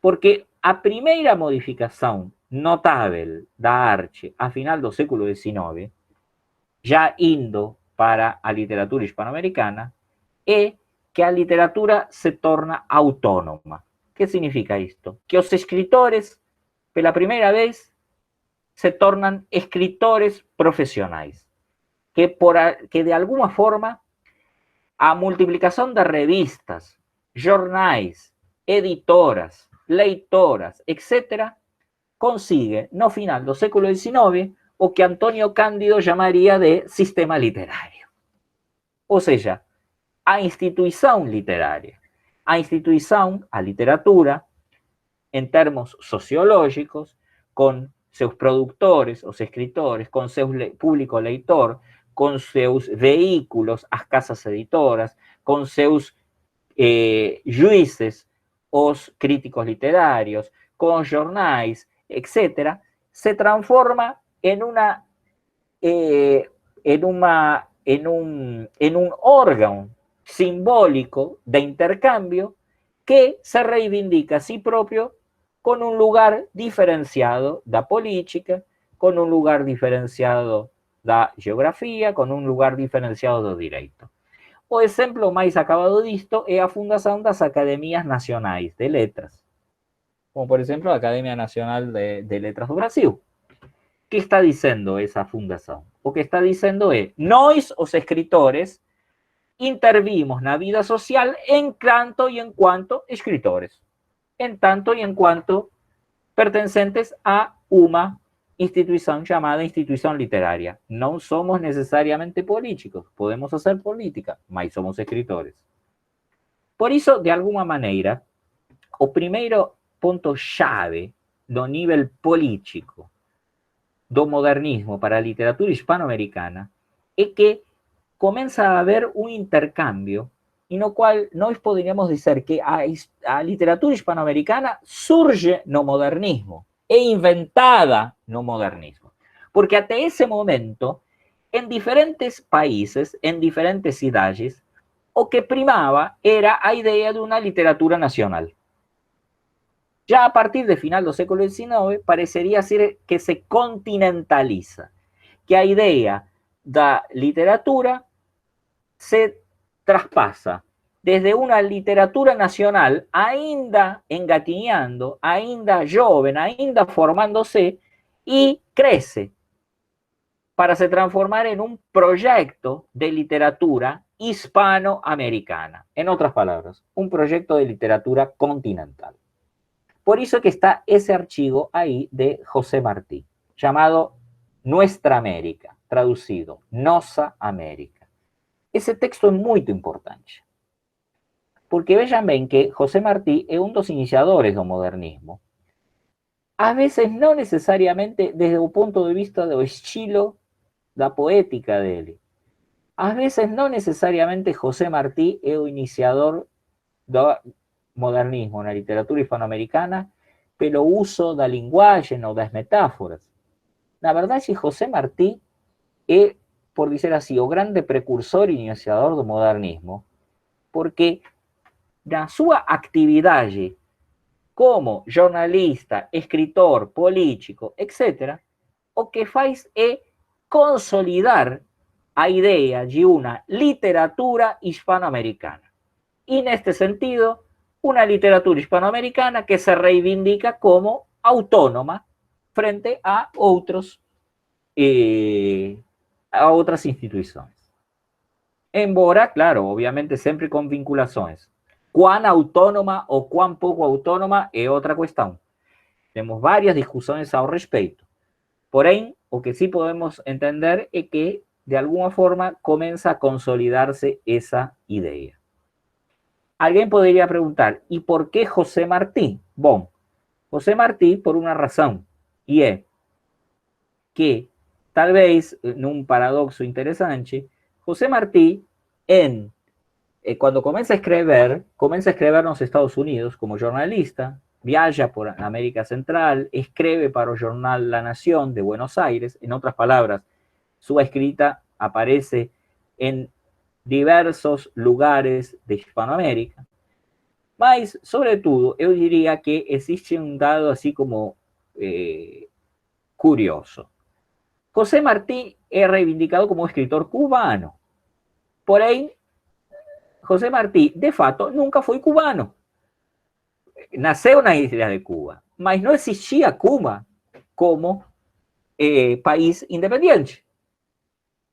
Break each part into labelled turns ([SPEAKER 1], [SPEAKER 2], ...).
[SPEAKER 1] Porque a primeira modificação notável da arte a final do século XIX, já indo para a literatura hispano-americana, é que a literatura se torna autónoma. Que significa isto? Que os escritores, pela primeira vez, se tornan escritores profesionais. Que de alguma forma a multiplicação de revistas, jornais, editoras, leitoras, etc., consigue, no final do século XIX, o que Antonio Cándido llamaría de sistema literario. Ou seja, a instituição literária. A instituição, a literatura, em termos sociológicos, com seus produtores, os escritores, com seu público leitor, com seus veículos, as casas editoras, com seus juízes, os críticos literários, com jornais, etc., se transforma en una, en un órgano simbólico de intercambio que se reivindica a sí propio con un lugar diferenciado da política, con un lugar diferenciado da geografía, con un lugar diferenciado do direito. O exemplo máis acabado disto é a fundação das Academias Nacionais de Letras, como por exemplo a Academia Nacional de Letras do Brasil. Que está dizendo esa fundação? O que está dizendo é, nós, os escritores, intervimos na vida social en tanto y en cuanto escritores, en tanto y en cuanto pertencentes a uma instituição chamada instituição literária. Não somos necessariamente políticos, podemos fazer política, mas somos escritores. Por isso, de alguma maneira, o primeiro ponto-chave do nível político do modernismo para a literatura hispano-americana é que começa a haver um intercâmbio e no qual nós poderíamos dizer que a literatura hispano-americana surge no modernismo, é inventada no modernismo. Porque até esse momento, em diferentes países, em diferentes cidades, o que primava era a ideia de uma literatura nacional. Ya a partir de final do século XIX, parecería ser que se continentaliza, que a idea da literatura se traspasa desde una literatura nacional ainda engatiñando, ainda joven, ainda formándose, y crece para se transformar en un proyecto de literatura hispanoamericana. En otras palabras, un proyecto de literatura continental. Por eso que está ese archivo ahí de José Martí, llamado Nuestra América, traducido, Nossa América. Ese texto es muy importante, porque vean bien que José Martí es uno de los iniciadores del modernismo. A veces no necesariamente desde el punto de vista del estilo, la poética de él. A veces no necesariamente José Martí es el iniciador del modernismo na literatura hispanoamericana pelo uso da linguagem ou das metáforas. Na verdade, José Martí é, por dizer assim, o grande precursor e iniciador do modernismo, porque na sua atividade como jornalista, escritor, político, etc., o que faz é consolidar a ideia de uma literatura hispanoamericana. E, neste sentido, una literatura hispanoamericana que se reivindica como autónoma frente a otras instituciones. Embora, claro, obviamente siempre con vinculaciones. Cuán autónoma o cuán poco autónoma es otra cuestión. Tenemos varias discusiones al respecto. Porém, o que sí podemos entender es que de alguna forma comienza a consolidarse esa idea. Alguien podría preguntar, ¿y por qué José Martí? Bueno, José Martí por una razón, y es que, tal vez, en un paradoxo interesante, José Martí, cuando comienza a escribir en los Estados Unidos como jornalista, viaja por América Central, escribe para el jornal La Nación de Buenos Aires, en otras palabras, su escrita aparece en diversos lugares de Hispanoamérica. Mas, sobretudo, eu diria que existe um dado assim como curioso. José Martí é reivindicado como escritor cubano. Porém, José Martí, de fato, nunca foi cubano. Nasceu na isla de Cuba, mas não existia Cuba como país independiente.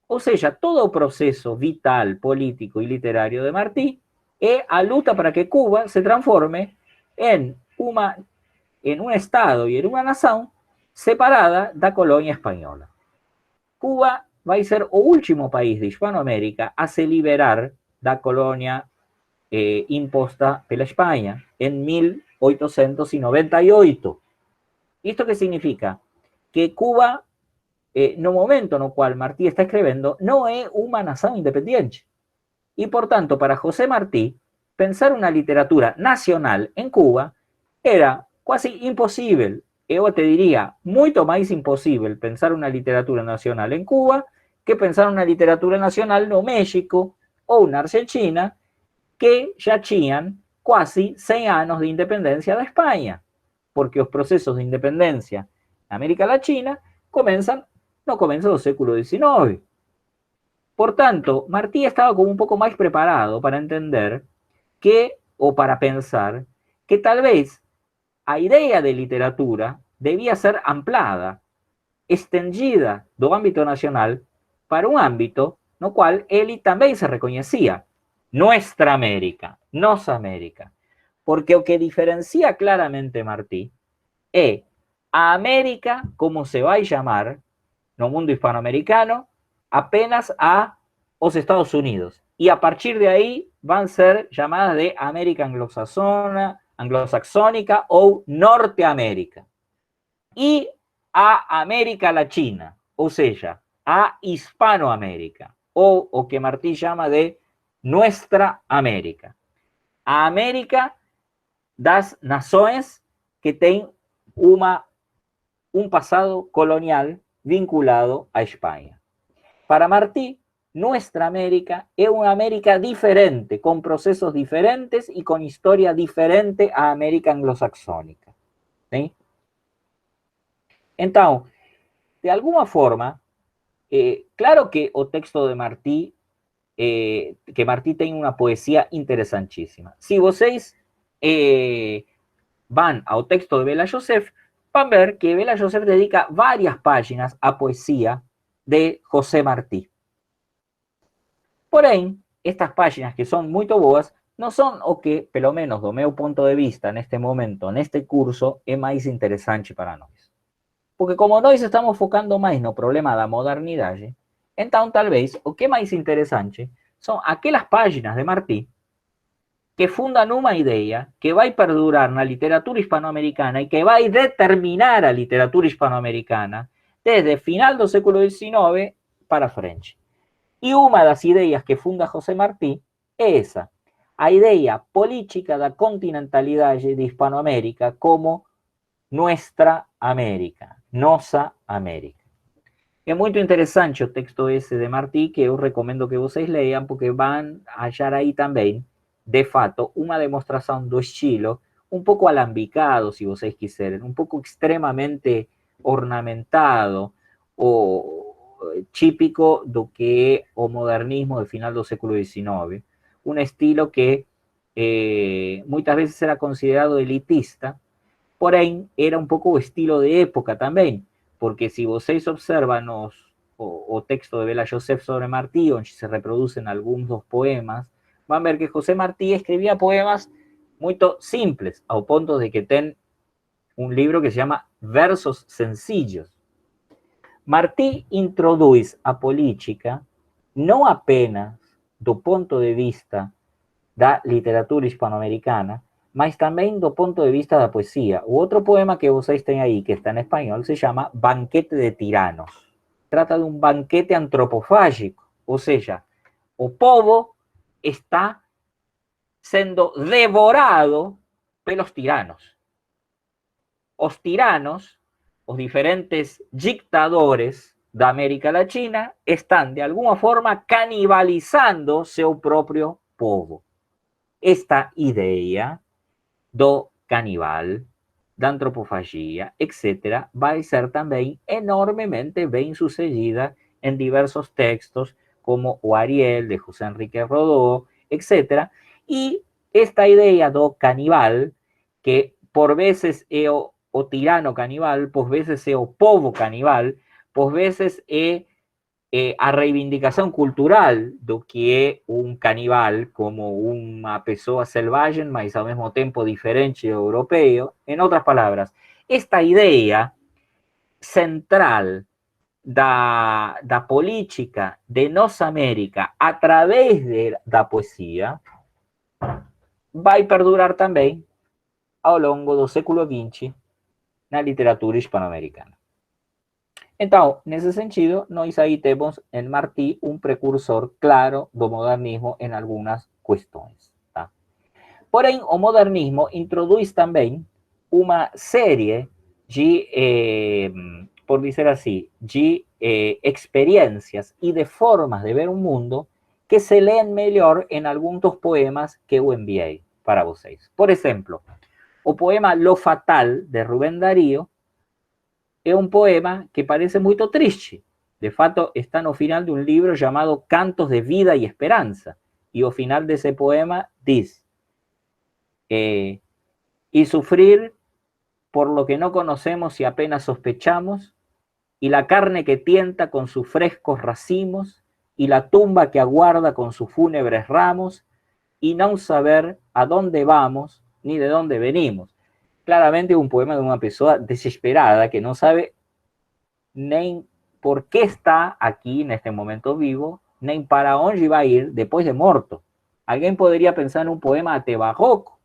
[SPEAKER 1] Ou seja, todo o processo vital, político e literário de Martí é a luta para que Cuba se transforme em um estado e em uma nação separada da colônia espanhola. Cuba vai ser o último país de Hispanoamérica a se liberar da colônia imposta pela Espanha em 1898. ¿Isto qué significa? Que Cuba, no momento no cual Martí está escribiendo, no es una nación independiente. Y por tanto, para José Martí, pensar una literatura nacional en Cuba era casi imposible. Yo te diría, mucho más imposible pensar una literatura nacional en Cuba que pensar una literatura nacional no México o na Argentina, que ya tinham quase 100 anos de independência da Espanha, porque os processos de independência na América Latina começam no começo do século XIX. Portanto, Martí estava como um pouco mais preparado para entender que, ou para pensar, que talvez a ideia de literatura devia ser ampliada, estendida do âmbito nacional para um âmbito no qual ele também se reconhecia. Nuestra América, nossa América. Porque o que diferencia claramente Martí é a América, como se vai chamar no mundo hispanoamericano, apenas a os Estados Unidos. E a partir de aí vão ser chamadas de América anglo-saxônica ou Norte-América. E a América Latina, ou seja, a Hispanoamérica, ou o que Martí chama de Nuestra América. A América das nações que tem um passado colonial vinculado à Espanha. Para Martí, Nuestra América é uma América diferente, com processos diferentes e com história diferente à América anglo-saxônica. ¿Sí? Então, de alguma forma, claro que o texto de Martí que Martí tem uma poesia interessantíssima. Se vocês van ao texto de Bela Joseph, van ver que Bela Joseph dedica várias páginas à poesia de José Martí. Porém, estas páginas que são muito boas, não são o que, pelo menos do meu ponto de vista, neste momento, neste curso, é mais interessante para nós. Porque como nós estamos focando mais no problema da modernidade, então talvez o que é mais interessante são aquelas páginas de Martí que fundan uma ideia que vai perdurar na literatura hispanoamericana e que vai determinar a literatura hispanoamericana desde final do século XIX para frente. E uma das ideias que funda José Martí é essa, a ideia política da continentalidade de Hispanoamérica como Nuestra América, nossa América. É muito interessante o texto esse de Martí, que eu recomendo que vocês leiam, porque vão achar aí também, de fato, uma demonstração do estilo, um pouco alambicado, se vocês quiserem, um pouco extremamente ornamentado, ou típico do que é o modernismo do final do século XIX. Um estilo que muitas vezes era considerado elitista, porém era um pouco o estilo de época também, porque se vocês observam o texto de Bela Joseph sobre Martí, onde se reproduzem alguns dos poemas, vão ver que José Martí escrevia poemas muito simples, ao ponto de que tem um livro que se chama Versos Sencillos. Martí introduz a política não apenas do ponto de vista da literatura hispanoamericana, mas também do ponto de vista da poesia. O outro poema que vocês têm aí, que está em espanhol, se chama Banquete de Tiranos. Trata de um banquete antropofágico, ou seja, o povo está sendo devorado pelos tiranos. Os tiranos, os diferentes dictadores da América Latina, estão de alguma forma canibalizando seu próprio povo. Esta ideia do canibal, da antropofagia, etc., vai ser também enormemente bem sucedida em diversos textos, como o Ariel, de José Enrique Rodó, etc. E esta ideia do canibal, que por vezes é o tirano canibal, por vezes é o povo canibal, por vezes é a reivindicação cultural do que é um canibal como uma pessoa selvagem, mas ao mesmo tempo diferente europeu. Em outras palavras, esta ideia central da política de nossa América a través da poesia vai perdurar também ao longo do século XX na literatura hispano-americana. Então, nesse sentido, nós aí temos em Martí um precursor claro do modernismo em algumas questões. Tá? Porém, o modernismo introduz também uma série de, por dizer assim, de experiências e de formas de ver o mundo que se leem melhor em alguns dos poemas que eu enviei para vocês. Por exemplo, o poema Lo Fatal, de Rubén Darío, é um poema que parece muito triste. De fato, está no final de um livro chamado Cantos de Vida e Esperança. E o final desse poema diz: y sufrir por lo que no conocemos y apenas sospechamos, y la carne que tienta con sus frescos racimos, y la tumba que aguarda con sus fúnebres ramos, y no saber a dónde vamos ni de dónde venimos. Claramente un poema de una persona desesperada que no sabe nem por qué está aquí en este momento vivo, nem para dónde va a ir después de muerto. Alguien podría pensar en un poema até barroco.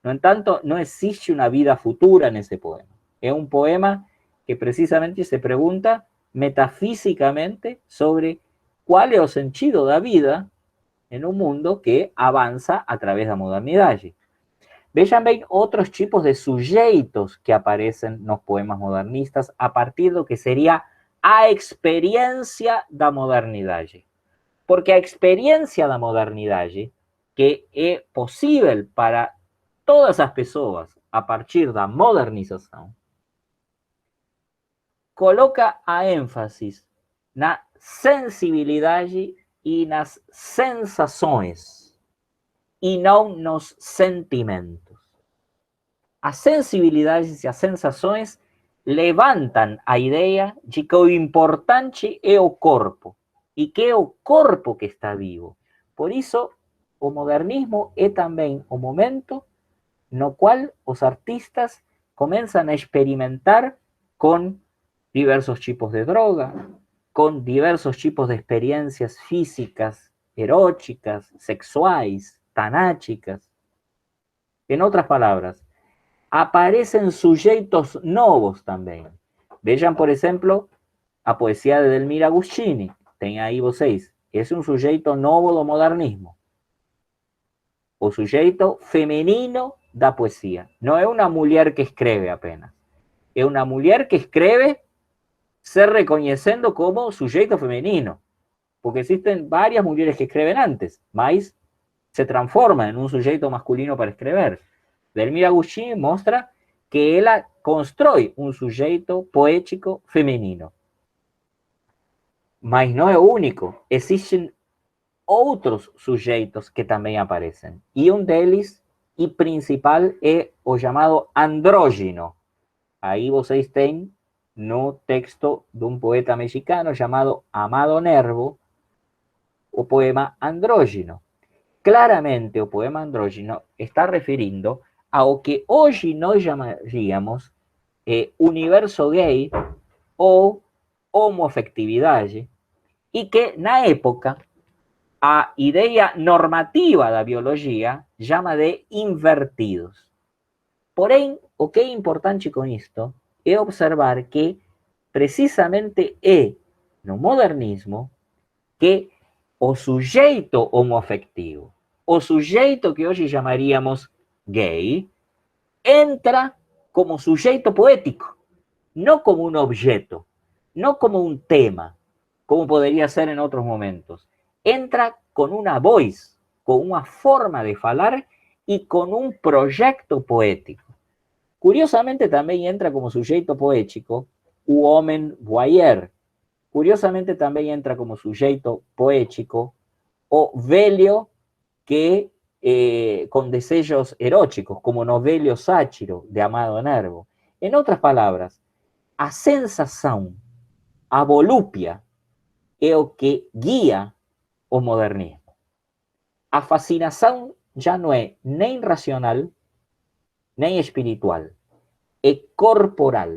[SPEAKER 1] No en tanto, no existe una vida futura en ese poema. Es un poema que precisamente se pregunta metafísicamente sobre cuál es el sentido de la vida en un mundo que avanza a través de la modernidad. Vean bien otros tipos de sujeitos que aparecen en los poemas modernistas a partir de lo que sería a experiencia da modernidade. Porque a experiencia da modernidade, que é possível para todas as pessoas a partir da modernização, coloca a ênfase na sensibilidade e nas sensações, e não nos sentimentos. As sensibilidades e as sensações levantam a ideia de que o importante é o corpo, e que é o corpo que está vivo. Por isso, o modernismo é também o momento no cual os artistas comienzan a experimentar con diversos tipos de droga, con diversos tipos de experiencias físicas, eróticas, sexuais, tanáticas. En otras palabras, aparecen sujeitos novos también. Vean, por ejemplo, a poesía de Delmira Guscini. Tem aí vocês. Es un sujeito novo do modernismo. O sujeito femenino da poesía. No es una mujer que escribe apenas. Es una mujer que escribe se reconociendo como sujeto femenino. Porque existen varias mujeres que escriben antes, mas se transforman en un sujeto masculino para escribir. Delmira Guscini muestra que ella construye un sujeto poético femenino. Mas no es único. Existen outros sujeitos que também aparecem. E um deles, e principal, é o chamado andrógino. Aí vocês têm no texto de um poeta mexicano chamado Amado Nervo, o poema Andrógino. Claramente, o poema Andrógino está referindo ao que hoje nós chamaríamos universo gay ou homoafectividade, e que na época a idea normativa da biología llama de invertidos. Porém, o que é importante com isto é observar que precisamente é no modernismo que o sujeito homoafectivo, o sujeito que hoje chamaríamos gay, entra como sujeito poético, não como um objeto, não como um tema, como poderia ser em outros momentos. Entra con una voz, con una forma de falar e com um projeto poético. Curiosamente, também entra como sujeito poético o homem voyeur. Curiosamente, também entra como sujeito poético o velho que con desejos eróticos, como Novelio Sátiro, de Amado Nervo. En otras palabras, a sensação, a volúpia, é o que guia o modernismo. A fascinação já não é nem racional, nem espiritual, é corporal,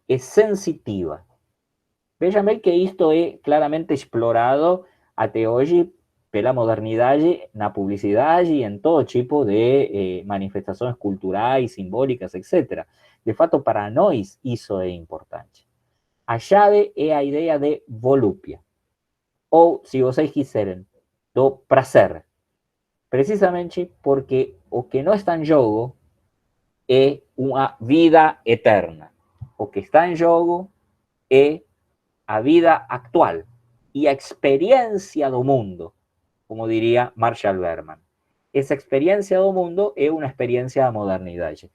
[SPEAKER 1] é sensitiva. Vejam bem que isto é claramente explorado até hoje pela modernidade na publicidade e em todo tipo de manifestações culturais, simbólicas, etc. De fato, para nós isso é importante. A chave é a ideia de volúpia, ou, se vocês quiserem, do prazer. Precisamente porque o que não está em jogo é uma vida eterna. O que está em jogo é a vida actual e a experiência do mundo, como diria Marshall Berman. Essa experiência do mundo é uma experiência da modernidade.